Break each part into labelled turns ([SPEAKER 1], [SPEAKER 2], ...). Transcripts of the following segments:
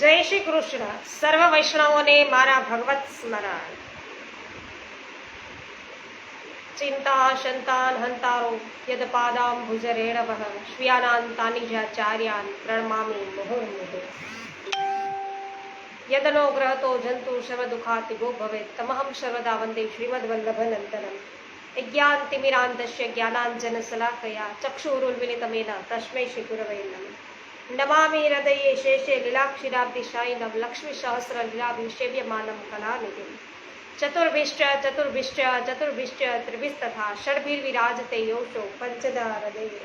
[SPEAKER 1] જય શ્રી કૃષ્ણ. સર્વ વૈષ્ણવોને મારા ભગવત સ્મરણ. ચિંતા શંતાન હંતારો યદ પાદામ ભુજરેણવઃ શ્વિયાનાન તાનિજાચાર્યાન પ્રણમામિ મુહુર્મુહુ. યદનો ગ્રહતો જંતુ સર્વ દુઃખાતિગો ભવેત તમહં સર્વદા વંદે શ્રીમદ વલ્લભનંદનમ. જ્ઞાનતિમિરાંતસ્ય જ્ઞાનાંજન શલાકયા ચક્ષુરુન્મિલિતમેન તસ્મૈ શ્રી ગુરવે નમઃ. નમામિ હૃદયે શેષે લીલાક્ષીરાબ્ધિશાયિનમ લક્ષ્મી સહસ્ર લીલાભિષેવ્યમાનમ કલાનિધિમ. ચતુર્ભિશ્ચ ચતુર્ભિશ્ચ ચતુર્ભિશ્ચ ત્રિભિસ્તથા ષડભિર્વિરાજતે યોષો પંચદા હૃદયે.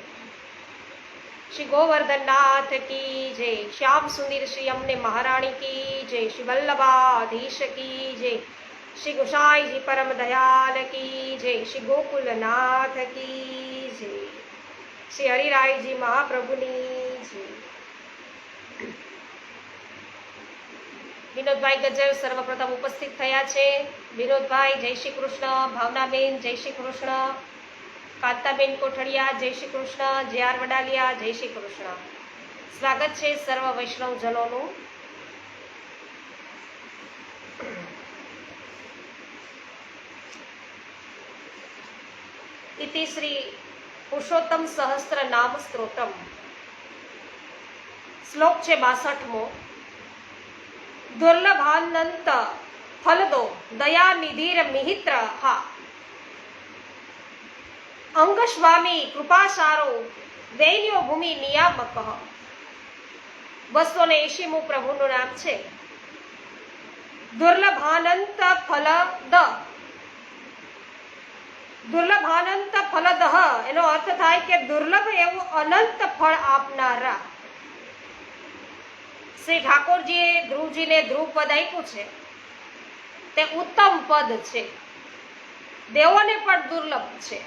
[SPEAKER 1] શ્રી ગોવર્ધનનાથ કી જય. શ્યામ સુંદર શ્રી અમને મહારાણી કી જય. શ્રી વલ્લભાધીશ કી જય. શ્રી ગુસાઈજી પરમ દયાલ કી જય. શ્રી ગોકુલનાથ કી જય. શ્રી હરિરાયજી મહાપ્રભુની જય. વિનોદભાઈ ગજર સર્વપ્રથમ ઉપસ્થિત થયા છે. વિનોદભાઈ જય શ્રી કૃષ્ણ. ભાવનાબેન જય શ્રી કૃષ્ણ. કાંતાબેન કોઠડિયા જય શ્રી કૃષ્ણ. જે.આર. વડાલિયા જય શ્રી કૃષ્ણ. સ્વાગત છે સર્વ વૈષ્ણવજનોનું. ઇતિ શ્રી પુરુષોત્તમ સહસ્ત્ર નામ સ્ત્રોતમ. શ્લોક છે 62મો. દુર્લભાનંત ફલદો દયા નિધિર મિહિત્ર હા અંગ સ્વામી કૃપાસારો દૈન્યો ભૂમિ નિયામક. 280મું પ્રભુનું નામ છે. દુર્લભાનંત ફલદ. દુર્લભાનંત ફલદ એનો અર્થ થાય કે દુર્લભ એવું અનંત ફળ આપનારા. શ્રી ઠાકોરજીએ ધ્રુવજીને ધ્રુવ પદ આપ્યું છે તે ઉત્તમ પદ છે. દેવોને પણ દુર્લભ છે.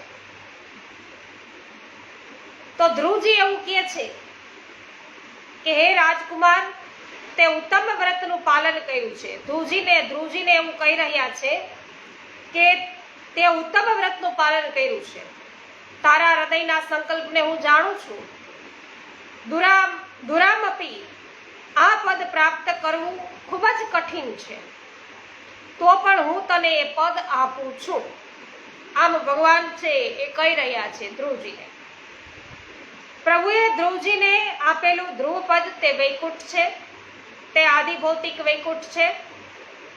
[SPEAKER 1] તો ધ્રુવજી એવું કહે છે કે હે રાજકુમાર, તે ઉત્તમ વ્રતનું પાલન કર્યું છે. ધ્રુવજીને એવું કહી રહ્યા છે કે તે ઉત્તમ વ્રતનું પાલન કર્યું છે. તારા હૃદયના સંકલ્પને હું જાણું છું. દુરામપી આ પદ પ્રાપ્ત કરવું ખૂબ જ કઠિન છે, તો પણ હું તને એ પદ આપું છું. આમ ભગવાન છે એ કહી રહ્યા છે ધ્રુવજીને. પ્રભુએ ધ્રુવજીને આપેલું ધ્રુવ પદ તે વૈકુંઠ છે. તે આદિભૌતિક વૈકુંઠ છે.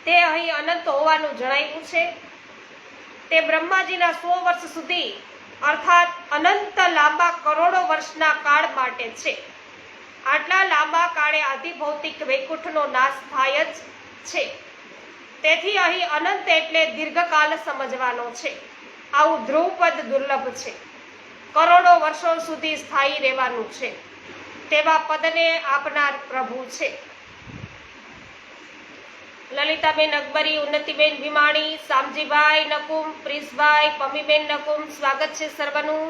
[SPEAKER 1] તે અહીં અનંત હોવાનું જણાવ્યું છે. તે બ્રહ્માજીના 100 વર્ષ સુધી અર્થાત અનંત લાંબા કરોડો વર્ષના કાળ માટે છે. આટલા લાંબા કાળે આદિભૌતિક વૈકુંઠનો નાશ થાય જ છે. તેથી અહીં અનંત એટલે દીર્ઘકાલ સમજવાનો છે. આવું ધ્રુવપદ દુર્લભ છે. કરોડો વર્ષો સુધી સ્થાયી રહેવાનું છે. તેવા પદને આપનાર પ્રભુ છે. લલિતાબેન અકબરી, ઉન્નતિબેન ભીમાણી, શામજીભાઈ નકુમ, પ્રિન્સભાઈ, પમ્મીબેન નકુમ, સ્વાગત છે સર્વનું.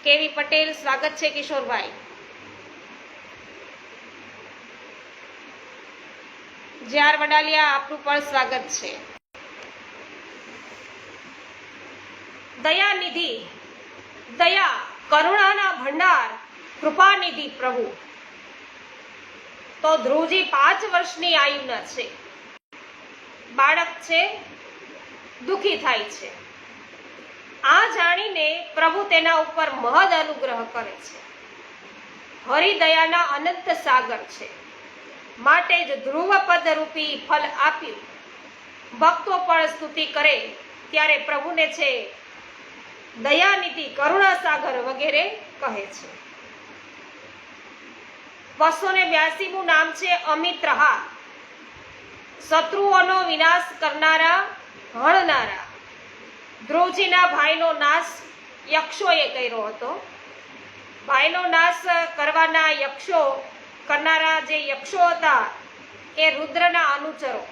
[SPEAKER 1] કેવી પટેલ, સ્વાગત છે કિશોરભાઈ. જે.આર. વડાલિયા, આપનું પણ સ્વાગત છે. દયાનિધિ, દયા કરુણાના ભંડાર, કૃપાનિધિ પ્રભુ. તો ધ્રુવજી 5 વર્ષની આયુના છે. બાળક છે, દુઃખી થાય છે. આ જાણીને પ્રભુ તેના ઉપર મહદ અનુગ્રહ કરે છે. હરિદયાના અનંત સાગર છે. માટે જ ધ્રુવપદ રૂપી ફલ આપ્યું. ભક્તો પણ સ્તુતિ કરે ત્યારે પ્રભુને છે દયાનિધિ, કરુણાસાગર વગેરે કહે છે. 282મું નામ છે અમિત્રહા. શત્રુઓનો વિનાશ કરનારા, હણનારા. ધ્રુવજીના ભાઈનો નાશ યક્ષોએ કર્યો હતો. ભાઈનો નાશ કરવાના યક્ષો કરનારા જે યક્ષો હતા એ રુદ્રના અનુચરો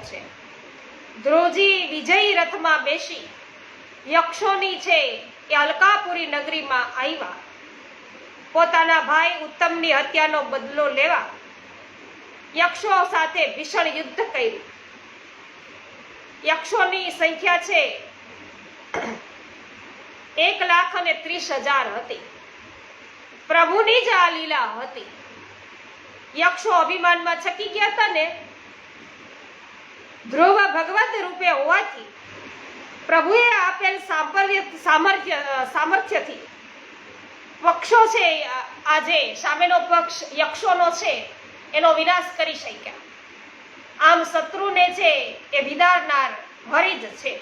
[SPEAKER 1] છે. ધ્રુવજી વિજયી રથમાં બેસી યક્ષોની છે એ અલકાપુરી નગરીમાં આવ્યા. પોતાના ભાઈ ઉત્તમની હત્યાનો બદલો લેવા યક્ષો સાથે ભીષણ યુદ્ધ કર્યું. યક્ષોની સંખ્યા છે 1,30,000 હતી. પ્રભુની જ આ લીલા હતી. યક્ષો અભિમાનમાં છકી ગયા હતા ને, ધ્રુવ ભગવત રૂપે હોવાથી પ્રભુએ આપેલ સામર્થ્યથી પક્ષો છે, આજે સામેનો પક્ષ યક્ષોનો છે એનો વિનાશ કરી શક્યા. આમ શત્રુને છે એ વિદારનાર હરિ જ છે.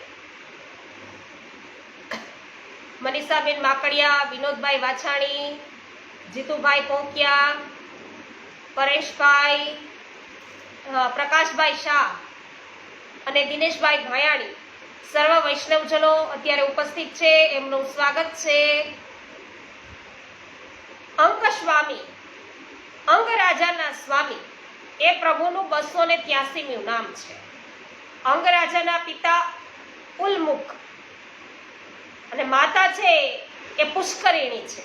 [SPEAKER 1] મનીષાબેન માકડિયા, વિનોદભાઈ વાછાણી, જીતુભાઈ પોંકિયા, પરેશભાઈ, પ્રકાશભાઈ શાહ અને દિનેશભાઈ ભાયાણી સર્વ વૈષ્ણવજનો અત્યારે ઉપસ્થિત છે, એમનું સ્વાગત છે. અંક સ્વામી, અંગરાજાના સ્વામી એ પ્રભુનું 283મું નામ છે. અંગરાજાના પિતા ઉલમુખ અને માતા છે એ પુષ્કરિણી છે.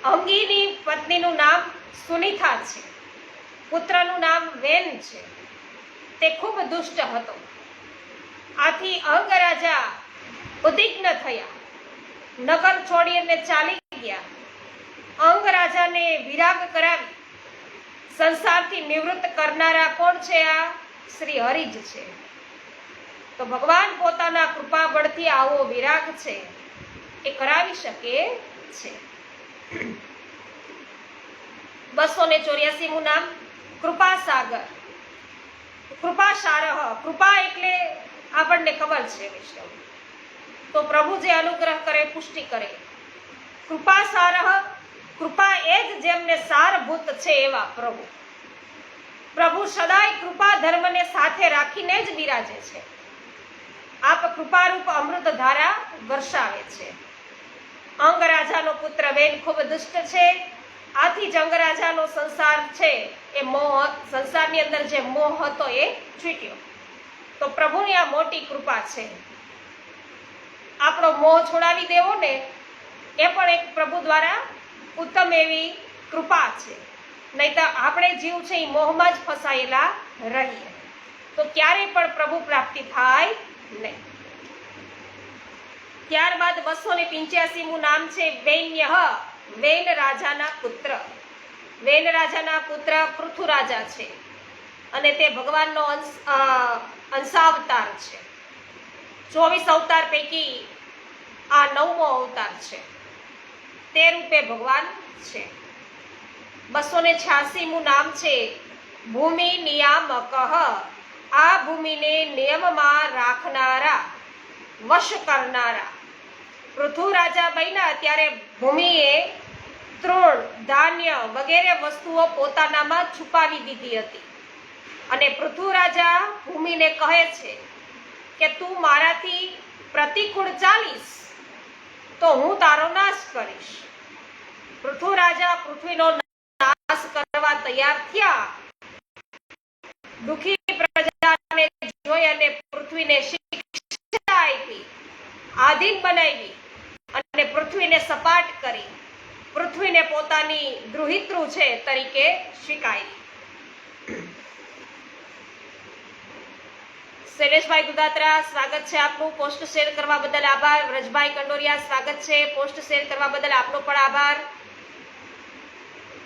[SPEAKER 1] અંગીની પત્નીનું નામ સુનિતા છે. પુત્રનું નામ વેન છે. તે ખૂબ દુષ્ટ હતો. આથી અંગરાજા ઉદ્વિગ્ન થયા, નગર છોડીને ચાલી ગયા. અંગરાજાને વિરાગ કરાવી સંસારથી નિવૃત્ત કરનારા કોણ છે? આ શ્રી હરિ જ છે. તો ભગવાન પોતાના કૃપા બળથી આવો વિરાગ છે એ કરાવી શકે છે. 284મું નામ કૃપા સાગર. કૃપા સારહ, કૃપા એટલે આપણને ખબર છે વૈષ્ણવ, તો પ્રભુ જે અનુગ્રહ કરે, પુષ્ટિ કરે. કૃપા સારહ, કૃપા એ જ જેમને સારભૂત છે એવા પ્રભુ. પ્રભુ સદાય કૃપા ધર્મને સાથે રાખીને જ બિરાજે છે. આપ કૃપારૂપ અમૃત ધારા વર્ષાવે છે. અંગરાજાનો પુત્ર વેન ખૂબ દુષ્ટ છે. આથી જ અંગરાજાનો સંસાર છે એ મોહ, સંસારની અંદર જે મોહ હતો એ છૂટ્યો. તો પ્રભુની આ મોટી કૃપા છે. આપણો મોહ છોડાવી દેવો ને એ પણ એક પ્રભુ દ્વારા ઉત્તમ એવી કૃપા છે. નહીં તો આપણે જીવ છે એ મોહમાં જ ફસાયેલા રહીએ તો ક્યારેય પણ પ્રભુ પ્રાપ્તિ થાય નહીં. ત્યારબાદ 285મું નામ છે વૈન્ય. વેન રાજાના પુત્ર. વેન રાજાના પુત્ર પૃથુ રાજા છે અને તે ભગવાનનો અંશાવતાર છે. 24 અવતાર પૈકી આ 9મો અવતાર છે. તે રૂપે ભગવાન છે. 286મું નામ છે ભૂમિ નિયામક. આ ભૂમિને નિયમમાં રાખનારા, વશ કરનારા. પૃથુ રાજા બન્યા ત્યારે ભૂમિએ તૃણ, ધાન્ય વગેરે વસ્તુઓ પોતાનામાં છુપાવી દીધી હતી અને પૃથુ રાજા ભૂમિને કહે છે કે તું મારાથી પ્રતિકૂળ ચાલીશ તો હું તારો નાશ કરીશ. પૃથુ રાજા પૃથ્વીનો નાશ કરવા તૈયાર થયા. દુઃખી પ્રજાને જોઈ અને પૃથ્વીને શિક્ષા આપી, આધીન બનાવી અને પૃથ્વીને સપાટ કરી પૃથ્વીને પોતાની ગૃહિતૃ છે તરીકે સ્વીકારી. શૈલેષભાઈ ગુદાત્રા, સ્વાગત છે આપનું. પોસ્ટ શેર કરવા બદલ આભાર. વ્રજભાઈ કંડોરિયા, સ્વાગત છે. પોસ્ટ શેર કરવા બદલ આપનો પણ આભાર.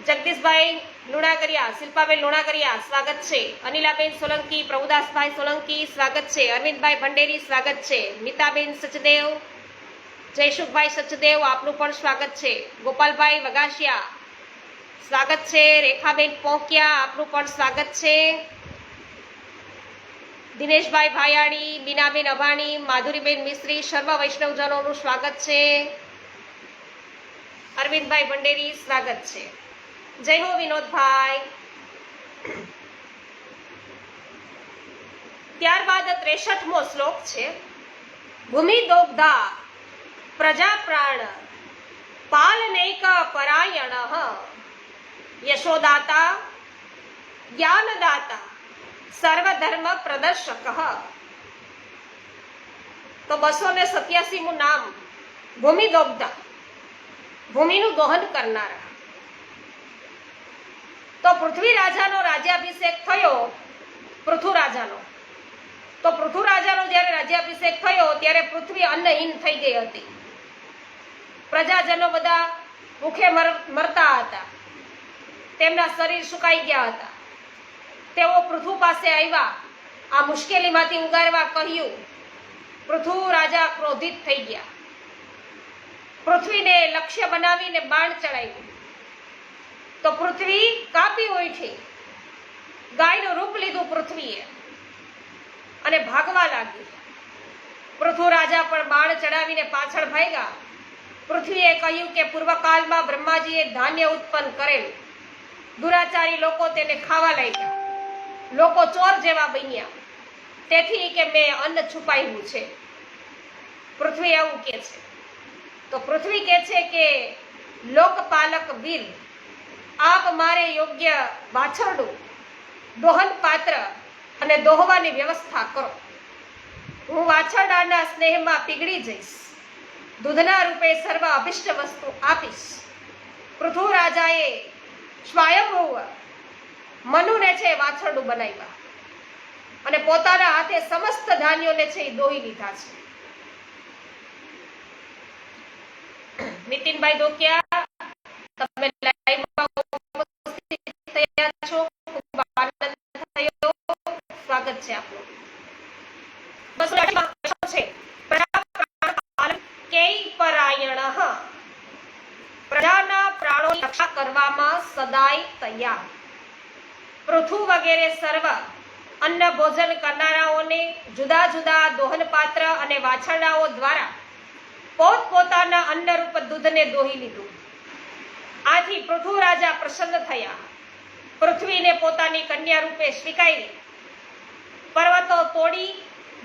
[SPEAKER 1] જગદીશભાઈ લુણાકરિયા, શિલ્પાબેન લુણાકરિયા, સ્વાગત છે. અનિલાબેન સોલંકી, પ્રભુદાસભાઈ સોલંકી, સ્વાગત છે. અરવિંદભાઈ ભંડેરી, સ્વાગત છે. મિતાબેન સચદેવ, જયસુખભાઈ સચદેવ, આપનું પણ સ્વાગત છે. ગોપાલભાઈ વગાસિયા, સ્વાગત છે. રેખાબેન પોંકિયા, આપનું પણ સ્વાગત છે. દિનેશભાઈ ભાયાણી, બીનાબેન અભાણી, માધુરીબેન મિસ્ત્રી, સર્વ વૈષ્ણવજનોનું સ્વાગત છે. અરવિંદભાઈ ભંડેરી, સ્વાગત છે. જય હો વિનોદભાઈ. ત્યારબાદ 63મો શ્લોક છે ભૂમિ દોગ્ધા પ્રજા પ્રાણ પાલનૈક પરાયણ યશોદાતા જ્ઞાનદાતા સર્વધર્મ પ્રદર્શક. તો 287મું નામ ભૂમિ દોગ્ધા, ભૂમિનું દોહન કરનારા. તો પૃથ્વી રાજાનો રાજ્યાભિષેક થયો, પૃથુ રાજાનો. તો પૃથુ રાજાનો જ્યારે રાજ્યાભિષેક થયો ત્યારે પૃથ્વી અન્નહીન થઈ ગઈ હતી. પ્રજાજનો બધા ભૂખે મરતા હતા. તેમના શરીર સુકાઈ ગયા હતા. તેઓ પૃથુ પાસે આવ્યા, આ મુશ્કેલીમાંથી ઉગારવા કહ્યું. પૃથુ રાજા ક્રોધિત થઈ ગયા. પૃથ્વીને લક્ષ્ય બનાવીને બાણ ચડાવ્યું તો પૃથ્વી કાપી ઉઠી. ગાયનું રૂપ લીધું પૃથ્વીએ અને ભાગવા લાગી. પૃથુ રાજા પણ બાણ ચડાવીને પાછળ ભાગ્યા. પૃથ્વીએ કહ્યું કે પૂર્વકાળમાં બ્રહ્માજીએ ધાન્ય ઉત્પન્ન કરેલું. દુરાચારી લોકો તેને ખાવા લાગ્યા. લોકો ચોર જેવા બન્યા, તેથી કે મેં અન્ન છુપાવ્યું છે. પૃથ્વી એવું કહે છે. તો પૃથ્વી કહે છે કે લોકપાલક વીર, આપ મારે યોગ્ય વાછરડું, દોહન પાત્ર અને દોહવાની વ્યવસ્થા કરો. હું વાછરડાના સ્નેહમાં પીગળી જઈશ. દૂધના રૂપે સર્વ અભિષ્ટ વસ્તુ આપીશ. પૃથુ રાજાએ સ્વયંભૂ મનુને છે વાછરડું બનાવ્યા અને પોતાના હાથે સમસ્ત ધાન્યોને છે એ દોહી લીધા છે. નીતિનભાઈ ધોકિયા, તમે લાઈવમાં ઉપસ્થિત થયા છો, ખૂબ આનંદ થયો, સ્વાગત છે આપનું. પ્રજાના પ્રાણોની રક્ષા કરવામાં સદાય તૈયાર. પૃથુ વગેરે સર્વ અન્ન ભોજન કરનારાઓને જુદા જુદા દોહન પાત્ર અને વાછરડાઓ દ્વારા પોતપોતાના અન્નરૂપ દૂધને દોહી લીધું. આથી પૃથુ રાજા પ્રસન્ન થયા. પૃથ્વીને પોતાની કન્યા રૂપે સ્વીકારી. પર્વતો તોડી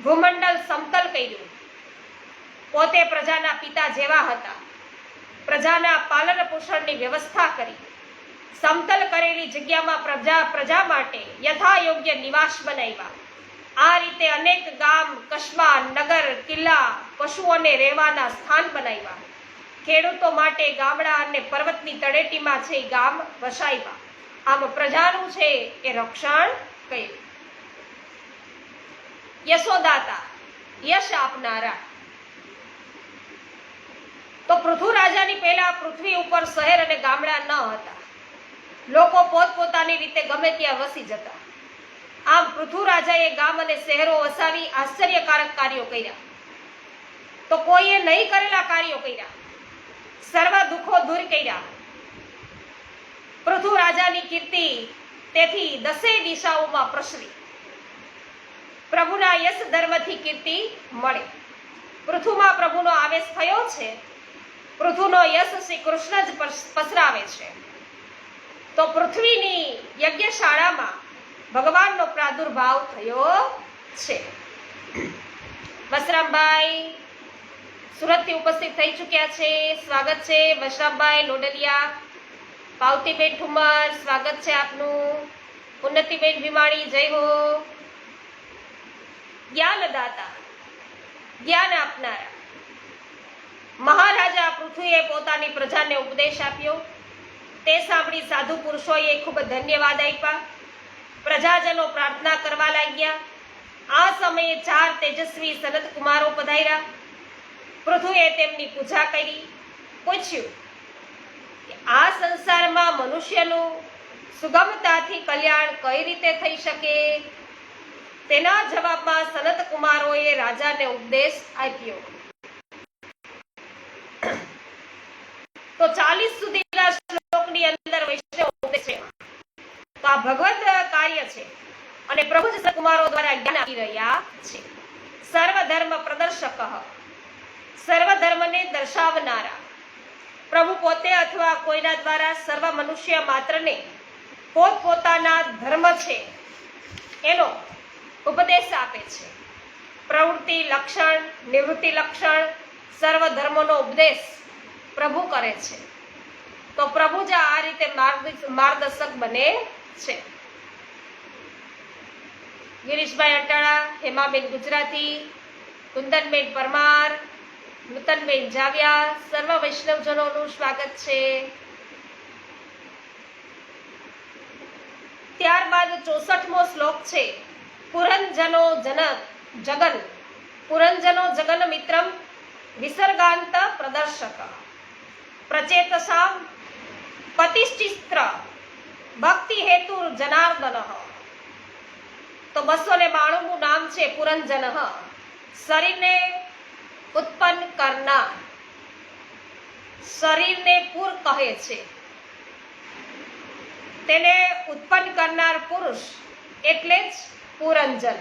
[SPEAKER 1] ભૂમંડળ સમતલ કર્યું. પોતે પ્રજાના પિતા જેવા હતા. પ્રજાના પાલન પોષણની વ્યવસ્થા કરી. સમતલ કરેલી જગ્યામાં પ્રજા માટે યથા યોગ્ય નિવાસ બનાવ્યા. આ રીતે અનેક ગામ, કસ્બા, નગર, કિલ્લા, પશુઓને રહેવાના સ્થાન બનાવ્યા. ખેડૂતો માટે ગામડા અને પર્વતની તળેટીમાં છે ગામ વસાવ્યા. આમ પ્રજાનું છે એ રક્ષણ કર્યું. યશોદાતા, યશ આપનારા. તો પૃથુ રાજાની પહેલા પૃથ્વી ઉપર શહેર અને ગામડા ન હતા. લોકો પોતપોતાની રીતે ગમે ત્યાં વસી જતા. આમ પૃથુ રાજાએ ગામ અને શહેરો વસાવી આશ્ચર્યકારક કાર્યો કર્યા. તો કોઈએ નહીં કરેલા કાર્યો કર્યા. સર્વ દુઃખો દૂર કર્યા. પૃથુ રાજાની કીર્તિ તેથી દસે દિશાઓમાં પ્રસરી. પ્રભુના યશ ધર્મથી કીર્તિ મળે. પૃથુમાં પ્રભુનો આવેશ થયો છે. પૃથુનો યશ શ્રી કૃષ્ણ જ પસરાવે છે. તો પૃથ્વીની યજ્ઞશાળામાં ભગવાનનો પ્રાદુર્ભાવ થયો છે. વસરામભાઈ સુરતથી ઉપસ્થિત થઈ ચૂક્યા છે, સ્વાગત છે. વસરામભાઈ લોડલિયા, પાવતીબેન ઠુમર, સ્વાગત છે આપનું. ઉન્નતિબેન ભીમાણી, જય હો. જ્ઞાનદાતા, જ્ઞાન આપનારા. મહારાજા પૃથ્વીએ પોતાની પ્રજાને ઉપદેશ આપ્યો. તે સાંભળી સાધુ પુરુષોએ ખૂબ ધન્યવાદ આપ્યા. પ્રજાજનો પ્રાર્થના કરવા લાગ્યા. આ સમયે 4 તેજસ્વી સનત કુમારો પધાર્યા. પૃથુએ તેમની પૂજા કરી. પૂછ્યું કે આ સંસારમાં મનુષ્યનું સુગમતાથી કલ્યાણ કઈ રીતે થઈ શકે? તેના જવાબમાં સનત કુમારોએ રાજાને ઉપદેશ આપ્યો. તો 40 સુધીના શ્લોકની અંદર વૈષ્ણવ ઉપદેશ છે. તો આ ભગવત કાર્ય છે અને પ્રભુ જ કુમારો દ્વારા જ્ઞાન આપી રહ્યા છે. સર્વધર્મ પ્રદર્શક, સર્વધર્મને દર્શાવનારા. પ્રભુ પોતે અથવા કોઈના દ્વારા સર્વ મનુષ્ય માત્રને પોતપોતાના ધર્મ છે એનો ઉપદેશ આપે છે. પ્રવૃત્તિ લક્ષણ, નિવૃત્તિ લક્ષણ, સર્વ ધર્મોનો ઉપદેશ પ્રભુ કરે છે. તો પ્રભુ જ આ રીતે માર્ગદર્શક બને છે. ગિરીશભાઈ અટાળા, હેમાબેન ગુજરાતી, કુંદનબેન પરમાર, નૂતનબેન જાવિયા, સર્વ વૈષ્ણવજનોનું સ્વાગત છે. ત્યારબાદ 64મો શ્લોક છે. પુરંજનો જગન, પુરંજનો જગન મિત્રમ વિસર્ગાંત પ્રદર્શક, પ્રચેતસામ પતિષ્ઠિસ્ત્ર ભક્તિ હેતુ જનાર્દન. તો 292 નામ છે પુરંજન. શરીરને ઉત્પન્ન કરનાર, શરીરને પુર કહે છે, તેને ઉત્પન્ન કરનાર પુરુષ એટલે જ પુરંજન.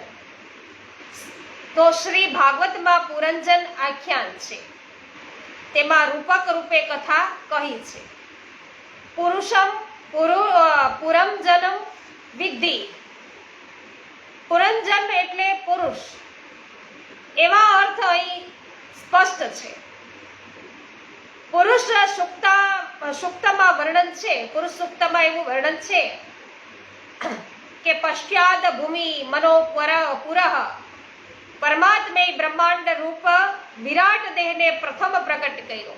[SPEAKER 1] તો શ્રી ભાગવતમાં પુરંજન આખ્યાન છે, તેમાં રૂપક રૂપે કથા કહી છે. પુરુષમ પુરંજનમ વિદ્ધિ. પુરંજન એટલે પુરુષ, એવા અર્થ અહીં સ્પષ્ટ છે. પુરુષ સૂક્તમાં વર્ણન છે, પુરુષ સૂક્તમાં એવું વર્ણન છે કે પશ્ચાદ ભૂમિ મનો પુરઃ પરમાત્મે બ્રહ્માંડ રૂપ વિરાટ દેહને પ્રથમ પ્રકટ કર્યો.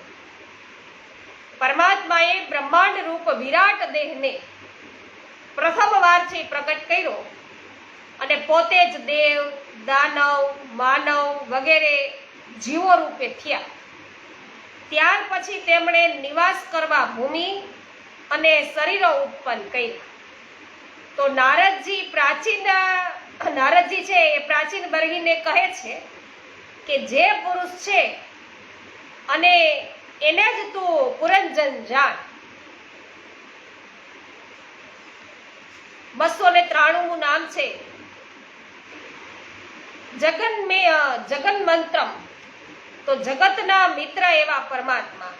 [SPEAKER 1] પરમાત્માએ બ્રહ્માંડ રૂપ વિરાટ દેહને પ્રથમ વારથી પ્રકટ કર્યો અને પોતે જ દેવ, દાનવ, માનવ વગેરે જીવો રૂપે થયા. ત્યાર પછી તેમણે નિવાસ કરવા ભૂમિ અને શરીરો ઉત્પન્ન કર્યા. તો નારદજી છે એ પ્રાચીન બરહીને કહે છે કે જે પુરુષ છે અને એને જ તું પુરંજન જાણ. 293 નામ છે જગન મંત્રમ. તો જગતના મિત્ર એવા પરમાત્મા.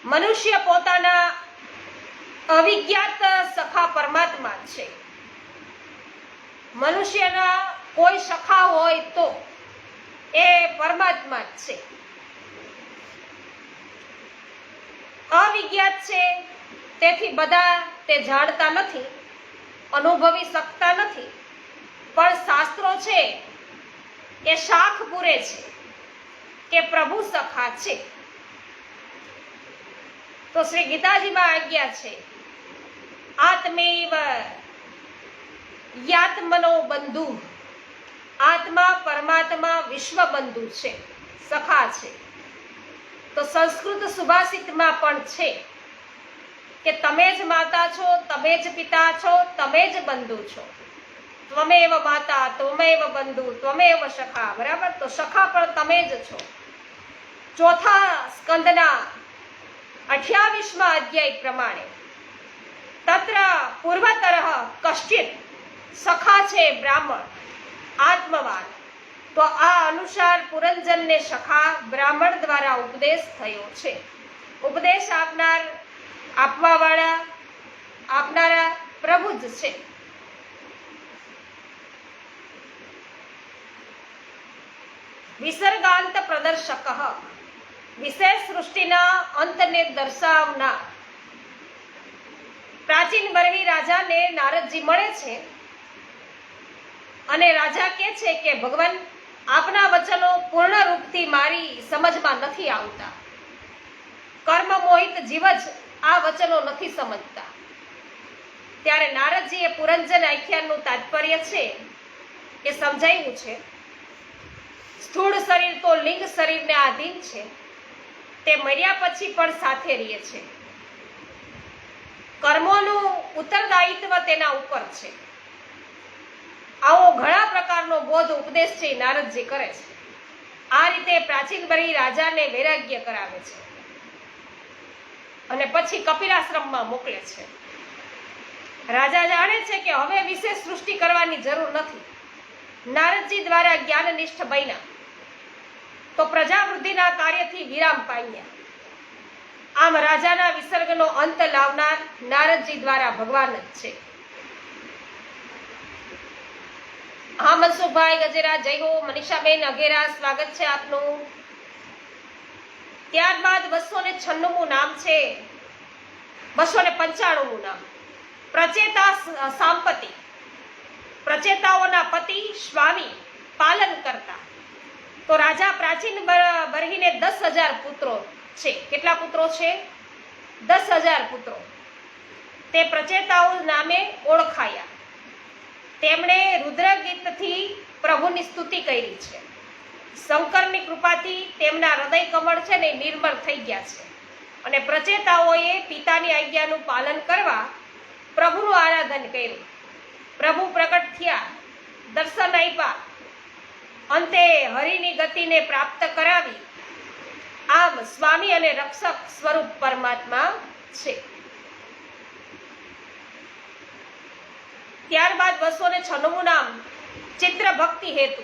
[SPEAKER 1] મનુષ્ય પોતાના અવિજ્ઞાત સખા પરમાત્મા છે. મનુષ્યના કોઈ સખા હોય તો એ પરમાત્મા જ છે. અવિજ્ઞાત છે, તેથી બધા તે જાણતા નથી, અનુભવી શકતા નથી. પણ શાસ્ત્રો છે એ શાખ પૂરે છે કે પ્રભુ સખા છે. તો શ્રી ગીતાજીમાં આજ્ઞા છે આત્મૈવ યાત્મનો બંધુ. આત્મા પરમાત્મા વિશ્વ બંધુ છે, સખા છે. તો સંસ્કૃત સુભાષિતમાં પણ છે કે તમે જ માતા છો, તમે જ પિતા છો, તમે જ બંધુ છો. ત્વમેવ માતા, ત્વમેવ બંધુ, ત્વમેવ સખા. બરાબર? તો સખા પણ તમે જ છો. ચોથા સ્કંદના 28મા અધ્યાય પ્રમાણે તત્ર પૂર્વતરઃ કશ્ચિત સખા છે બ્રાહ્મણ આત્મવાન. તો આ અનુસાર પુરંજનને સખા બ્રાહ્મણ દ્વારા ઉપદેશ થયો છે. ઉપદેશ આપનારા પ્રભુ જ છે. વિસર્ગાંત પ્રદર્શક. વિશેષ સૃષ્ટિના અંતને દર્શાવનાર. પ્રાચીન બરહી રાજાને નારદજી મળે છે અને રાજા કહે છે કે ભગવાન, આપના વચનો પૂર્ણ રૂપથી મારી સમજમાં નથી આવતા. કર્મ મોહિત જીવ જ આ વચનો નથી સમજતા. ત્યારે નારદજીએ પુરંજન આખ્યાનનું તાત્પર્ય છે એ સમજાવ્યું છે. સ્થૂળ શરીર તો લિંગ શરીરને આધીન છે, તે મર્યા પછી પણ સાથે રહે છે. કર્મોનું ઉત્તરદાયિત્વ તેના ઉપર છે. આવો ઘણા પ્રકારનો બોધ ઉપદેશ છે નારદજી કરે છે. આ રીતે પ્રાચીન બરહી રાજાને વૈરાગ્ય કરાવે છે અને પછી કપિલાશ્રમમાં મોકલે છે. રાજા જાણે છે કે હવે વિશેષ સૃષ્ટિ કરવાની જરૂર નથી. નારદજી દ્વારા જ્ઞાનનિષ્ઠ બન્યા તો પ્રજાવૃદ્ધિના કાર્યથી વિરામ પામ્યા. આમ રાજાના વિસર્ગનો અંત લાવનાર નારદજી દ્વારા ભગવાન જ છે. હા, મનસુખભાઈ ગજેરા, જય હો. મનીષાબેન અઘેરા, સ્વાગત છે આપનું. ત્યારબાદ 296મું નામ છે, 295મું નામ પ્રચેતા સાંપતિ. પ્રચેતાઓના પતિ, સ્વામી, પાલન કરતા. તો રાજા પ્રાચીન બરહીને 10,000 પુત્રો છે. કેટલા પુત્રો છે? 10,000 પુત્રો. તે પ્રચેતાઓ નામે ઓળખાયા. તેમણે રુદ્રગીતથી પ્રભુની સ્તુતિ કરી છે. શંકરની કૃપાથી તેમના હૃદય કમળ છે ને નિર્મળ થઈ ગયા છે. અને પ્રચેતાઓએ પિતાની આજ્ઞાનું પાલન કરવા પ્રભુનું આરાધન કર્યું. પ્રભુ પ્રગટ થયા, દર્શન આપ્યા, અંતે હરિની ગતિને પ્રાપ્ત કરાવી. આમ સ્વામી અને રક્ષક સ્વરૂપ પરમાત્મા છે. ત્યારબાદ 296 નામ ચિત્ર ભક્તિ હેતુ,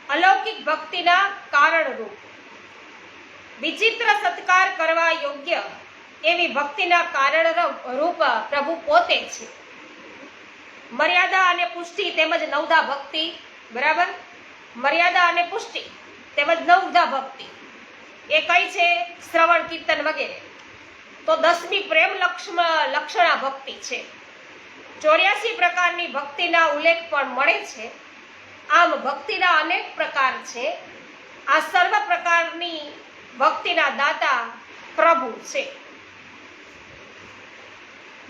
[SPEAKER 1] અલૌકિક ભક્તિના કારણ રૂપ. વિચિત્ર સત્કાર કરવા યોગ્ય એવી ભક્તિના કારણ રૂપ પ્રભુ પોતે છે. મર્યાદા અને પુષ્ટિ તેમજ નવધા ભક્તિ, બરાબર, મર્યાદા અને પુષ્ટિ તેમજ નવધા ભક્તિ એ કઈ છે? શ્રવણ, કીર્તન વગેરે. તો 10મી પ્રેમ લક્ષણા ભક્તિ છે. 84 પ્રકારની ભક્તિના ઉલ્લેખ પણ મળે છે. આમ ભક્તિના અનેક પ્રકાર છે. આ સર્વ પ્રકારની ભક્તિના દાતા પ્રભુ છે.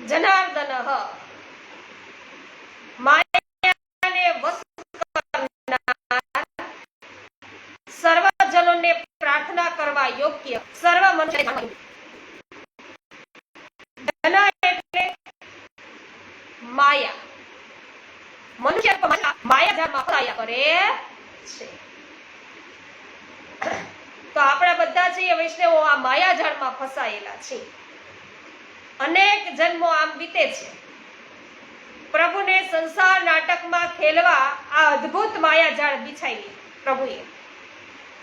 [SPEAKER 1] જનાર્દન માયાને વશ કરનાર, સર્વજનોને પ્રાર્થના કરવા યોગ્ય, સર્વ મનુષ્ય જના એટલે માયા. મનુષ્ય માયાજાળમાં ફસાયા કરે છે. તો આપણા બધા છીએ વૈષ્ણવો આ માયાજાળમાં ફસાયેલા છે. અનેક જન્મો આમ વીતે છે. પ્રભુને સંસાર નાટકમાં ખેલવા આ અદ્ભુત માયાજાળ બિછાવી પ્રભુએ.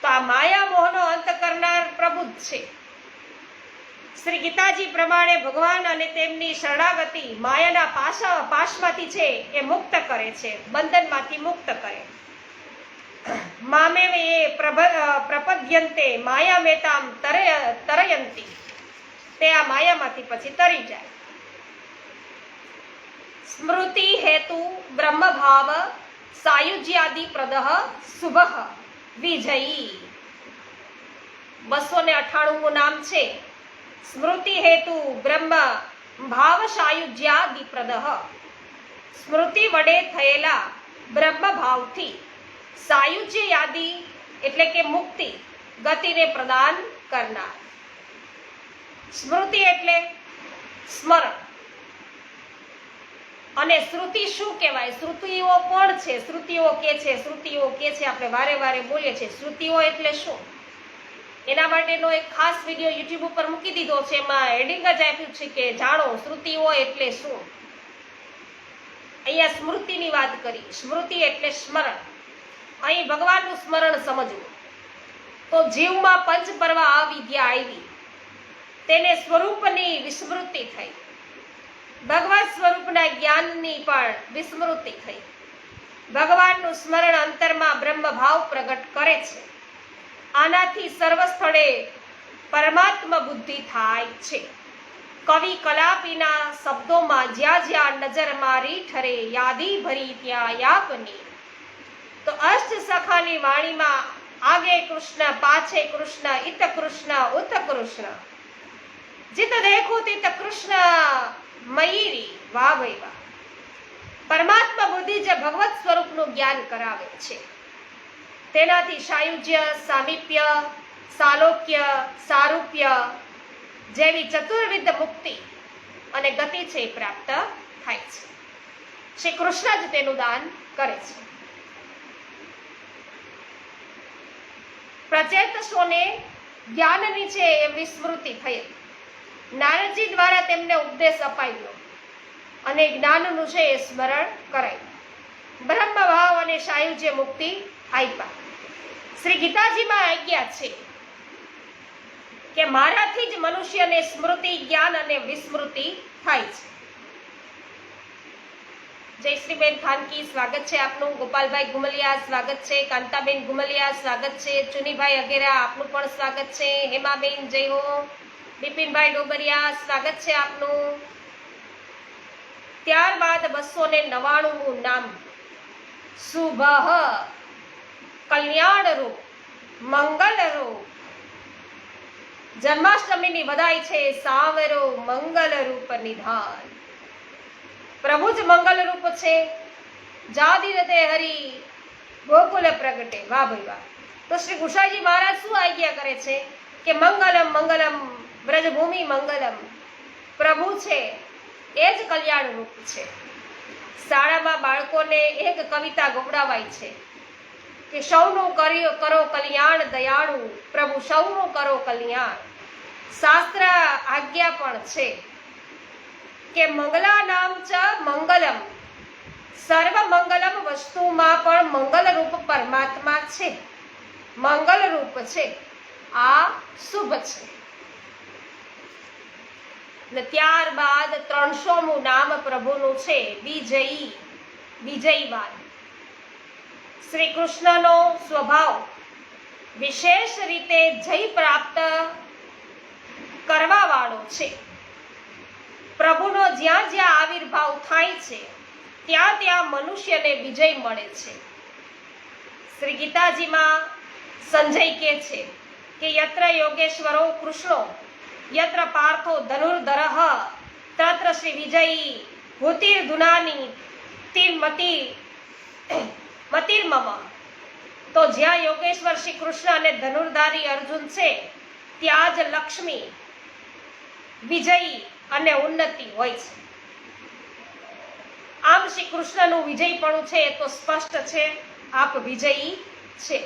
[SPEAKER 1] તો આ માયા મોહનો અંત કરનાર પ્રભુ જ છે. શ્રી ગીતાજી પ્રમાણે ભગવાન અને તેમની શરણાગતિ માયાના પાશમાંથી છે એ મુક્ત કરે છે, બંધનમાંથી મુક્ત કરે. મામે એ પ્રપદ્યંતે માયા મેતામ તરયંતી, તે આ માયામાંથી પછી તરી જાય. સ્મૃતિ હેતુ બ્રહ્મ ભાવ સાયુજ્યાદિ પ્રદહ શુભ વિજયી. 298 નામ છે. સ્મૃતિ હેતુ બ્રહ્મ ભાવ સાયુજ્યાદિ પ્રદહ, સ્મૃતિ વડે થયેલા બ્રહ્મ ભાવથી સાયુજ્ય યાદી એટલે કે મુક્તિ ગતિને પ્રદાન કરનાર. સ્મૃતિ એટલે સ્મરણ. અને શ્રુતિ શું કહેવાય? શ્રુતિઓ કોણ છે? શ્રુતિઓ કે છે, શ્રુતિઓ કે છે, આપણે વારે વારે બોલીએ છીએ. શ્રુતિઓ એટલે શું? એના માટેનો એક ખાસ વિડીયો યુટ્યુબ ઉપર મૂકી દીધો છે. એમાં હેડિંગ જ આપ્યું છે કે જાણો શ્રુતિઓ એટલે શું. અહીંયા સ્મૃતિની વાત કરી. સ્મૃતિ એટલે સ્મરણ. અહીં ભગવાનનું સ્મરણ સમજવું. તો જીવમાં પંચ પર્વ આ વિદ્યા આવી, તેને સ્વરૂપની વિસ્મૃતિ થઈ. ભગવત સ્વરૂપના જ્ઞાનની પણ વિસ્મૃતિ થઈ. ભગવાનનું સ્મરણ અંતરમાં બ્રહ્મ ભાવ પ્રગટ કરે છે. આનાથી સર્વ સ્થળે પરમાત્મા બુદ્ધિ થાય છે. કવિ કલાપીના શબ્દોમાં જ્યાં જ્યાં નજર મારી ઠરે, યાદી ભરી ત્યાં યાપની. તો અષ્ટ સખાની વાણીમાં આગે કૃષ્ણ, પાછે કૃષ્ણ, ઇત કૃષ્ણ, ઉત કૃષ્ણ, જીત દેખું તિત કૃષ્ણ મયીરી. વાહ ભાઈ વાહ. પરમાત્મા બુદ્ધિ જે ભગવત સ્વરૂપનું જ્ઞાન કરાવે છે, તેનાથી સાયુજ્ય, સામીપ્ય, સાલોક્ય, સારૂપ્ય જેવી ચતુર્વિધ મુક્તિ અને ગતિ છે એ પ્રાપ્ત થાય છે. શ્રી કૃષ્ણ જ તેનું દાન કરે છે. પ્રચેતસોને જ્ઞાનની છે એ વિસ્મૃતિ થઈ. નારદજી દ્વારા તેમને ઉપદેશ અપાયો અને જ્ઞાનનું છે એ સ્મરણ કરાયું. બ્રહ્મ ભાવ અને સાયુજ્ય મુક્તિ આપ્યા. શ્રી ગીતાજીમાં આજ્ઞા છે કે મારાથી જ મનુષ્યને સ્મૃતિ, જ્ઞાન અને વિસ્મૃતિ થાય છે. જયશ્રીબેન ખાનકી, સ્વાગત છે આપનું. ગોપાલભાઈ ગુમલિયા, સ્વાગત છે. કાંતાબેન ગુમલિયા, સ્વાગત છે. ચુનીભાઈ અગેરા, આપનું પણ સ્વાગત છે. હેમાબેન, જય હો. બિપિનભાઈ ડોબરિયા, સ્વાગત છે આપનું. ત્યારબાદ 299 નામ શુભ કલ્યાણ રૂપ, મંગલ રૂપ. જન્માષ્ટમીની વધાઈ છે. સાવરો મંગલ રૂપ નિધાન. પ્રભુ જ મંગલ રૂપ છે. જાદી રતે હરી ગોકુલ પ્રગટે. વાહ ભાઈ વાહ. તો શ્રી ગુસાઈજી મહારાજ શું આજ્ઞા કરે છે કે મંગલમ મંગલમ વ્રજભૂમિ મંગલમ. પ્રભુ છે એ જ કલ્યાણ રૂપ છે. શાળામાં બાળકોને એક કવિતા ગવડાવાય છે કે સૌનું કરો કલ્યાણ દયાળુ, પ્રભુ સૌનું કરો કલ્યાણ. શાસ્ત્ર આજ્ઞા પણ છે કે મંગલા નામ ચ મંગલમ, સર્વ મંગલમ વસ્તુમાં પણ મંગલ રૂપ પરમાત્મા છે, મંગલ રૂપ છે, આ શુભ છે. ને ત્યારબાદ 300મું નામ પ્રભુનું છે વિજયી, વિજયવાન. શ્રી કૃષ્ણનો સ્વભાવ વિશેષ રીતે જય પ્રાપ્ત કરવા વાળો છે. પ્રભુનો જ્યાં જ્યાં આવિર્ભાવ થાય છે ત્યાં ત્યાં મનુષ્યને વિજય મળે છે. શ્રી ગીતાજીમાં સંજય કહે છે કે યત્ર યોગેશ્વરો કૃષ્ણો યત્ર પાર્થો ધનુર્ધરઃ તત્ર શ્રી વિજયી ભૂતિર્ધુનાની મતિર્મમ. તો જ્યાં યોગેશ્વર શ્રી કૃષ્ણ અને ધનુર્ધારી અર્જુન છે ત્યાં જ લક્ષ્મી, વિજયી અને ઉન્નતિ હોય છે. આમ શ્રી કૃષ્ણનું વિજયપણું છે એ તો સ્પષ્ટ છે, આપ વિજયી છે.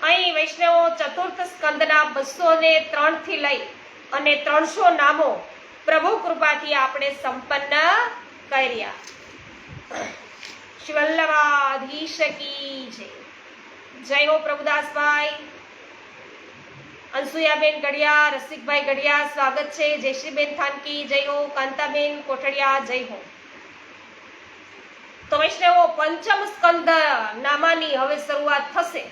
[SPEAKER 1] અહીં વૈષ્ણવો ચતુર્થ સ્કંદના 203 થી લઈ અને 300 નામો પ્રભુ કૃપાથી આપણે સંપન્ન કર્યા. શ્રી વલ્લભાધીશ કી જય. જય હો પ્રભુદાસભાઈ, અનસુયાબેન ગઢિયા, રસિકભાઈ ગઢિયા સ્વાગત છે. જયશ્રીબેન થાનકી જય હો. કાંતાબેન કોઠડિયા જય હો. તો વૈષ્ણવો પંચમ સ્કંદ નામાની હવે શરૂઆત થશે.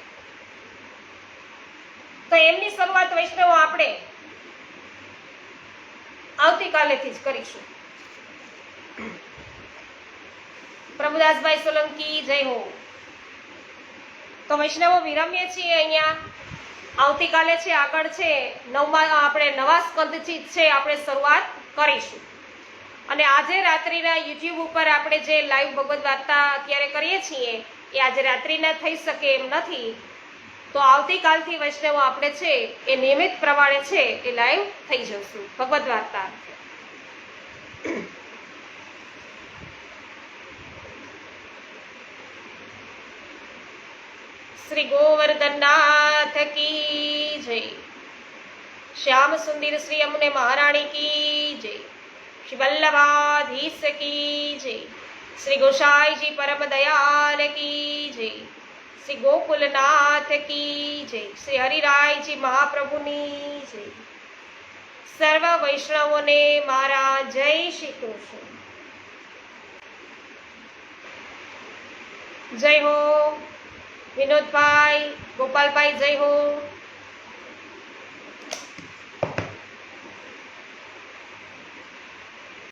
[SPEAKER 1] તો એમની શરૂઆત વૈષ્ણવો આપણે આવતીકાલેથી જ કરીશું. પ્રભુદાસભાઈ સોલંકી જય હો. તો વૈષ્ણવો વિરમીએ છીએ અહીંયા. આવતીકાલે છે આગળ છે આપણે નવા સ્કંદથી છે આપણે શરૂઆત કરીશું. અને આજે રાત્રિના યુટ્યુબ ઉપર આપણે જે લાઈવ ભગવદ વાર્તા અત્યારે કરીએ છીએ એ આજે રાત્રિના થઈ શકે એમ નથી. તો આવતીકાલથી વૈષ્ણવો આપણે છે એ નિયમિત પ્રમાણે છે એ લાઈવ થઈ જશું ભગવદ વાર્તા. શ્રી ગોવર્ધનનાથ કી જય. શ્યામ સુંદર શ્રી અમને મહારાણી કી જય. શ્રી વલ્લભાધીશ કી જય. શ્રી ગોસાઈજી પરમ દયાલ કી જય. શ્રી ગોકુલનાથ કી જય. શ્રી હરિરાયજી મહાપ્રભુની જય. સર્વ વૈષ્ણવોને મારા જય શ્રી કૃષ્ણ. જય હો. વિનોદભાઈ, ગોપાલભાઈ જય હો.